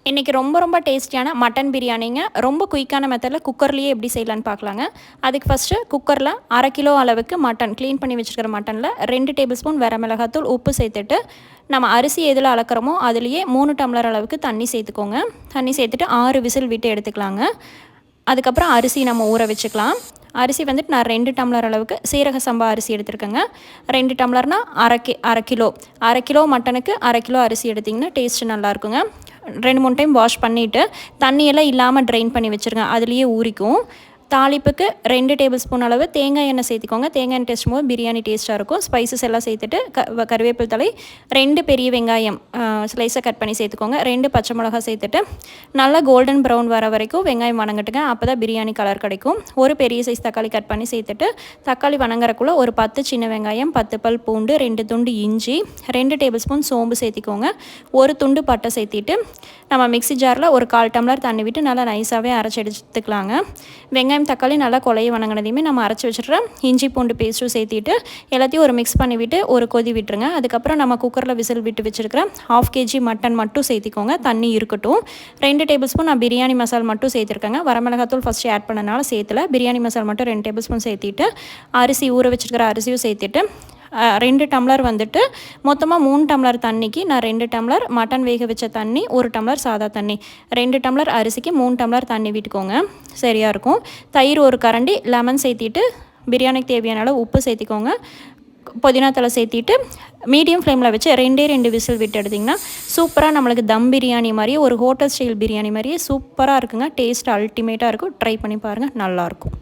இன்றைக்கி ரொம்ப டேஸ்டியான மட்டன் பிரியாணிங்க. ரொம்ப குயிக்கான மெத்தடில் குக்கர்லேயே எப்படி செய்யலான்னு பார்க்கலாங்க. அதுக்கு ஃபஸ்ட்டு குக்கரில் 1/2 கிலோ அளவுக்கு மட்டன் க்ளீன் பண்ணி வச்சுருக்கிற மட்டனில் 2 டேபிள் ஸ்பூன் வரமிளகாத்தூள், உப்பு சேர்த்துட்டு நம்ம அரிசி எதில் அளக்கிறோமோ அதுலேயே 3 டம்ளர் அளவுக்கு தண்ணி சேர்த்துக்கோங்க. தண்ணி சேர்த்துட்டு 6 விசில் விட்டு எடுத்துக்கலாங்க. அதுக்கப்புறம் அரிசி நம்ம ஊற வச்சுக்கலாம். அரிசி வந்துட்டு நான் 2 டம்ளர் அளவுக்கு சீரக சம்பா அரிசி எடுத்துருக்கேங்க. 2 டம்ளர்னால் அரை கிலோ. 1/2 கிலோ மட்டனுக்கு 1/2 கிலோ அரிசி எடுத்திங்கன்னா டேஸ்ட்டு நல்லாயிருக்குங்க. 2-3 டைம் வாஷ் பண்ணிவிட்டு தண்ணியெல்லாம் இல்லாமல் ட்ரெயின் பண்ணி வச்சுருங்க. அதுலேயே ஊறிக்கும். தாளிப்புக்கு 2 டேபிள் ஸ்பூன் அளவு தேங்காய் எண்ணெய் சேர்த்துக்கோங்க. தேங்காய் எண்ணெய் டேஸ்ட் போது பிரியாணி டேஸ்ட்டாக இருக்கும். ஸ்பைசஸ் எல்லாம் சேர்த்துட்டு கருவேப்பிலை தழை, 2 பெரிய வெங்காயம் ஸ்லைஸாக கட் பண்ணி சேர்த்துக்கோங்க. 2 பச்சை மிளகா சேர்த்துட்டு நல்லா கோல்டன் ப்ரௌன் வர வரைக்கும் வெங்காயம் வணங்கட்டுங்க. அப்போ தான் பிரியாணி கலர் கிடைக்கும். ஒரு பெரிய சைஸ் தக்காளி கட் பண்ணி சேர்த்துட்டு தக்காளி வணங்குறக்குள்ளே ஒரு 10 சின்ன வெங்காயம், 10 பல் பூண்டு, 2 துண்டு இஞ்சி, 2 டேபிள் ஸ்பூன் சோம்பு சேர்த்திக்கோங்க. ஒரு துண்டு பட்டை சேர்த்திட்டு நம்ம மிக்ஸி ஜாரில் ஒரு 1/4 டம்ளர் தண்ணி விட்டு நல்லா நைஸாகவே அரைச்சி எடுத்துக்கலாங்க. வெங்காயம் தக்காளி நல்லா கொலைய வணங்கினதையுமே நம்ம அரைச்சி வச்சுட்டு இஞ்சி பூண்டு பேஸ்ட்டும் சேர்த்திட்டு எல்லாத்தையும் ஒரு மிக்ஸ் பண்ணிவிட்டு ஒரு கொதி விட்டுருங்க. அதுக்கப்புறம் நம்ம குக்கரில் விசில் விட்டு வச்சுருக்கிற 1/2 kg மட்டன் மட்டும் சேர்த்திக்கோங்க. தண்ணி இருக்கட்டும். 2 டேபிள் ஸ்பூன் நான் பிரியாணி மசால் மட்டும் சேர்த்துருக்கேங்க. வரமிளகாத்தூள் ஃபஸ்ட்டு ஆட் பண்ணனால சேர்த்துல. பிரியாணி மசால் மட்டும் 2 டேபிள் ஸ்பூன் சேர்த்திட்டு அரிசி ஊற வச்சுருக்கிற அரிசியும் சேர்த்துட்டு 2 டம்ளர் வந்துட்டு மொத்தமாக 3 டம்ளர் தண்ணிக்கு நான் 2 டம்ளர் மட்டன் வேக வச்ச தண்ணி, 1 டம்ளர் சாதா தண்ணி, 2 டம்ளர் அரிசிக்கு 3 டம்ளர் தண்ணி விட்டுக்கோங்க. சரியாக இருக்கும். தயிர் ஒரு கரண்டி, லெமன் சேர்த்திட்டு பிரியாணிக்கு தேவையான அளவு உப்பு சேர்த்திக்கோங்க. புதினா தலை சேர்த்திட்டு மீடியம் ஃப்ளேமில் வச்சு 2 விசில் விட்டு எடுத்திங்கன்னா சூப்பராக நம்மளுக்கு தம் பிரியாணி மாதிரியே ஒரு ஹோட்டல் ஸ்டைல் பிரியாணி மாதிரியே சூப்பராக இருக்குங்க. டேஸ்ட் அல்டிமேட்டாக இருக்கும். ட்ரை பண்ணி பாருங்கள், நல்லாயிருக்கும்.